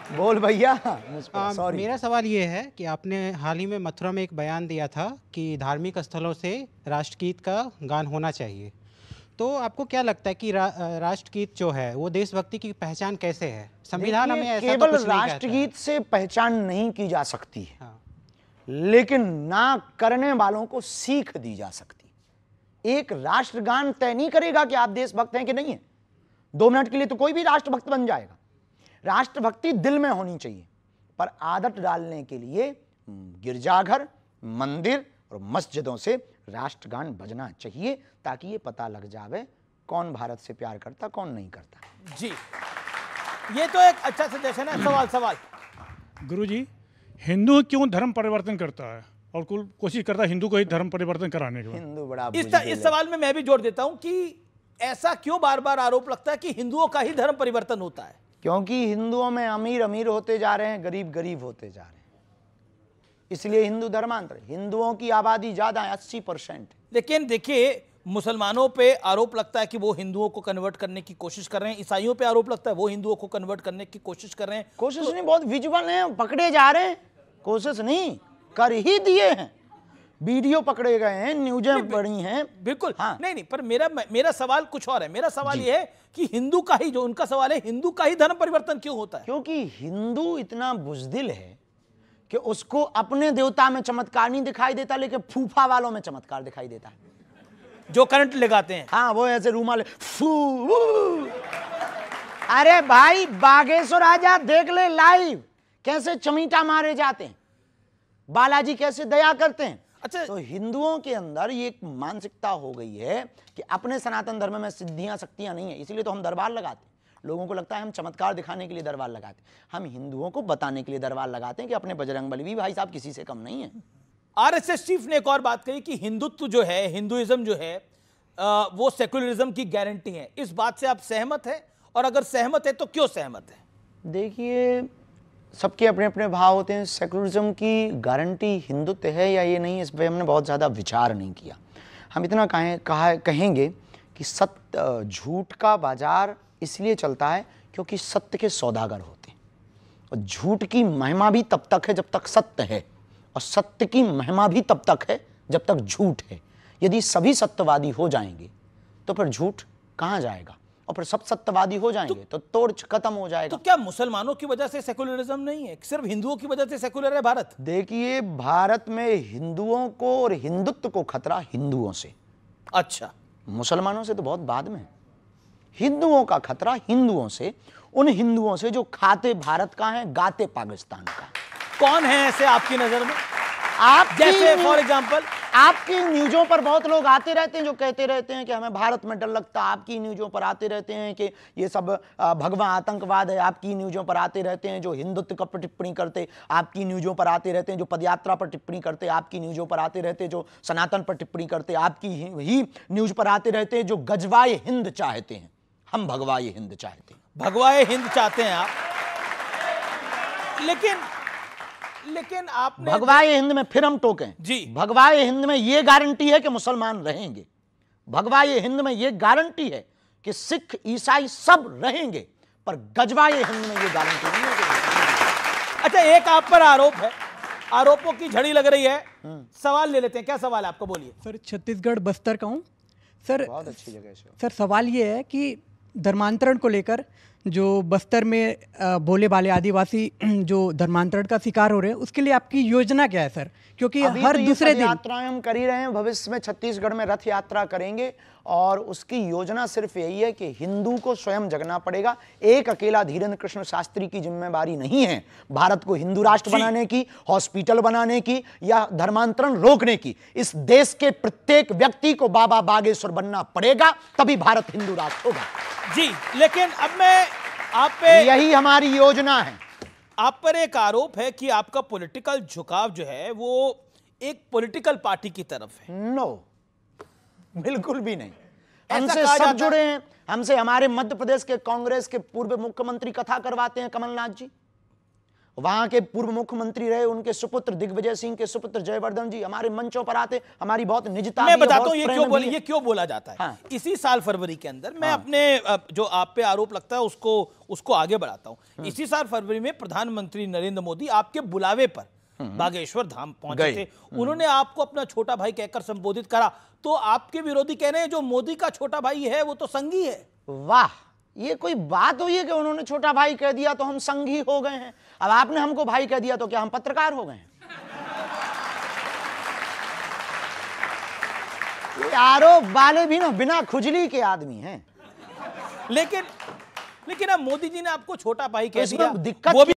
बोल भैया। सॉरी। मेरा सवाल ये है कि आपने हाल ही में मथुरा में एक बयान दिया था कि धार्मिक स्थलों से राष्ट्रगीत का गान होना चाहिए। तो आपको क्या लगता है कि राष्ट्रगीत जो है वो देशभक्ति की पहचान कैसे है? संविधान हमें ऐसा तो केवल कुछ नहीं कहता है। राष्ट्रगीत से पहचान नहीं की जा सकती है, हाँ। लेकिन ना करने वालों को सीख दी जा सकती। एक राष्ट्रगान तय नहीं करेगा कि आप देशभक्त हैं कि नहीं है। 2 मिनट के लिए तो कोई भी राष्ट्रभक्त बन जाएगा। राष्ट्रभक्ति दिल में होनी चाहिए, पर आदत डालने के लिए गिरजाघर, मंदिर और मस्जिदों से राष्ट्रगान बजना चाहिए, ताकि ये पता लग जावे कौन भारत से प्यार करता, कौन नहीं करता। जी, ये तो एक अच्छा सजेशन है। सवाल गुरुजी, हिंदू क्यों धर्म परिवर्तन करता है और कुल कोशिश करता है हिंदू को ही धर्म परिवर्तन कराने के? हिंदू बड़ा इस सवाल में मैं भी जोड़ देता हूं कि ऐसा क्यों बार बार आरोप लगता है कि हिंदुओं का ही धर्म परिवर्तन होता है? क्योंकि हिंदुओं में अमीर अमीर होते जा रहे हैं, गरीब गरीब होते जा रहे हैं, इसलिए हिंदू धर्मांतर। हिंदुओं की आबादी ज्यादा है, 80%। लेकिन देखिए, मुसलमानों पे आरोप लगता है कि वो हिंदुओं को कन्वर्ट करने की कोशिश कर रहे हैं, ईसाइयों पे आरोप लगता है वो हिंदुओं को कन्वर्ट करने की कोशिश कर रहे हैं। कोशिश नहीं, बहुत विजुअल है, पकड़े जा रहे हैं। कोशिश नहीं, कर ही दिए हैं, वीडियो पकड़े गए हैं, न्यूज़ें पड़ी हैं। बिल्कुल। हाँ। नहीं, पर मेरा सवाल कुछ और है। मेरा सवाल ये है कि हिंदू का ही, जो उनका सवाल है, हिंदू का ही धर्म परिवर्तन क्यों होता है? क्योंकि हिंदू इतना बुजदिल है कि उसको अपने देवता में चमत्कार नहीं दिखाई देता, लेकिन फूफा वालों में चमत्कार दिखाई देता है, जो करंट लगाते हैं। हाँ, वो ऐसे रूमाल फू। अरे भाई, बागेश्वर आजा, देख ले लाइव कैसे चमीटा मारे जाते हैं, बालाजी कैसे दया करते हैं। अच्छा, तो हिंदुओं के अंदर ये एक मानसिकता हो गई है कि अपने सनातन धर्म में सिद्धियां शक्तियां नहीं है, इसलिए तो हम दरबार लगाते हैं। लोगों को लगता है हम चमत्कार दिखाने के लिए दरबार लगाते हैं। हम हिंदुओं को बताने के लिए दरबार लगाते हैं कि अपने बजरंगबली भी भाई साहब किसी से कम नहीं है। आरएसएस चीफ ने एक और बात कही कि हिंदुत्व जो है, हिंदुइज्म जो है, वो सेकुलरिज्म की गारंटी है। इस बात से आप सहमत हैं? और अगर सहमत है तो क्यों सहमत है? देखिए, सबके अपने अपने भाव होते हैं। सेकुलरिज्म की गारंटी हिंदुत्व है या ये नहीं, इस पर हमने बहुत ज़्यादा विचार नहीं किया। हम इतना कहेंगे कि सत्य, झूठ का बाजार इसलिए चलता है क्योंकि सत्य के सौदागर होते हैं, और झूठ की महिमा भी तब तक है जब तक सत्य है, और सत्य की महिमा भी तब तक है जब तक झूठ है। यदि सभी सत्यवादी हो जाएंगे तो फिर झूठ कहाँ जाएगा, और फिर सब सत्यवादी हो जाएंगे तो तोड़ खत्म हो जाएगा। तो क्या मुसलमानों की वजह से सेकुलरिज्म नहीं है, सिर्फ हिंदुओं की वजह से सेकुलर है भारत? देखिए, भारत में हिंदुओं को और हिंदुत्व को खतरा हिंदुओं से, अच्छा, मुसलमानों से तो बहुत बाद में। हिंदुओं का खतरा हिंदुओं से, उन हिंदुओं से जो खाते भारत का है, गाते पाकिस्तान का। कौन है ऐसे आपकी नजर में? आप जैसे फॉर एग्जांपल आपकी न्यूज़ों पर बहुत लोग आते रहते हैं जो कहते रहते हैं कि हमें भारत में डर लगता है। आपकी न्यूज़ों पर आते रहते हैं कि ये सब भगवा आतंकवाद है। आपकी न्यूज़ों पर आते रहते हैं जो हिंदुत्व पर टिप्पणी करते, आपकी न्यूज़ों पर आते रहते हैं जो पदयात्रा पर टिप्पणी करते, आपकी न्यूज़ों पर आते रहते हैं जो सनातन पर टिप्पणी करते, आपकी ही न्यूज़ पर आते रहते हैं जो गजवाए हिंद चाहते हैं। हम भगवाए हिंद चाहते हैं। भगवाए हिंद चाहते हैं आप, लेकिन आपने भगवाए हिंद में फिर हम टोकें जी। भगवाए हिंद में यह गारंटी है कि मुसलमान रहेंगे। भगवाए हिंद में यह गारंटी है कि सिख ईसाई सब रहेंगे, पर गजवाए हिंद में यह गारंटी नहीं है। अच्छा, एक आप पर आरोप है, आरोपों की झड़ी लग रही है। सवाल ले लेते हैं। क्या सवाल है आपका, बोलिए। सर, छत्तीसगढ़ बस्तर का हूँ सर। बहुत अच्छी जगह है सर, सवाल ये है कि धर्मांतरण को लेकर जो बस्तर में भोले भाले आदिवासी जो धर्मांतरण का शिकार हो रहे हैं, उसके लिए आपकी योजना क्या है सर? क्योंकि हर दूसरे दिन यात्राएं हम कर ही रहे हैं। भविष्य में छत्तीसगढ़ में रथ यात्रा करेंगे, और उसकी योजना सिर्फ यही है कि हिंदू को स्वयं जगना पड़ेगा। एक अकेला धीरेन्द्र कृष्ण शास्त्री की जिम्मेदारी नहीं है भारत को हिंदू राष्ट्र बनाने की, हॉस्पिटल बनाने की या धर्मांतरण रोकने की। इस देश के प्रत्येक व्यक्ति को बाबा बागेश्वर बनना पड़ेगा, तभी भारत हिंदू राष्ट्र होगा। जी, लेकिन अब मैं आप पे, यही हमारी योजना है। आप पर एक आरोप है कि आपका पॉलिटिकल झुकाव जो है वो एक पॉलिटिकल पार्टी की तरफ है। नो, बिल्कुल भी नहीं। ऐसा हमसे कहा सब जाता जुड़े हैं। हमसे हमारे मध्य प्रदेश के कांग्रेस के पूर्व मुख्यमंत्री कथा करवाते हैं, कमलनाथ जी। वहां के पूर्व मुख्यमंत्री रहे, उनके सुपुत्र दिग्विजय सिंह के सुपुत्र जयवर्धन जी हमारे मंचों पर आते, हमारी बहुत निजता मैं भी है, बताता बहुत हूं प्रेम भी है। ये क्यों बोला जाता है। हाँ। इसी साल फरवरी के अंदर मैं अपने जो आप पे आरोप लगता है उसको आगे बढ़ाता हूं। इसी साल फरवरी में प्रधानमंत्री नरेंद्र मोदी आपके बुलावे पर बागेश्वर धाम पहुंचे थे। उन्होंने आपको अपना छोटा भाई कहकर संबोधित करा, तो आपके विरोधी कह रहे हैं जो मोदी का छोटा भाई है वो तो संघी है। वाह, ये कोई बात हुई है कि उन्होंने छोटा भाई कह दिया तो हम संघी हो गए हैं? अब आपने हमको भाई कह दिया तो क्या हम पत्रकार हो गए हैं? ये आरोप वाले भी ना बिना खुजली के आदमी हैं। लेकिन अब मोदी जी ने आपको छोटा भाई कह इसमें दिया, दिक्कत वो भी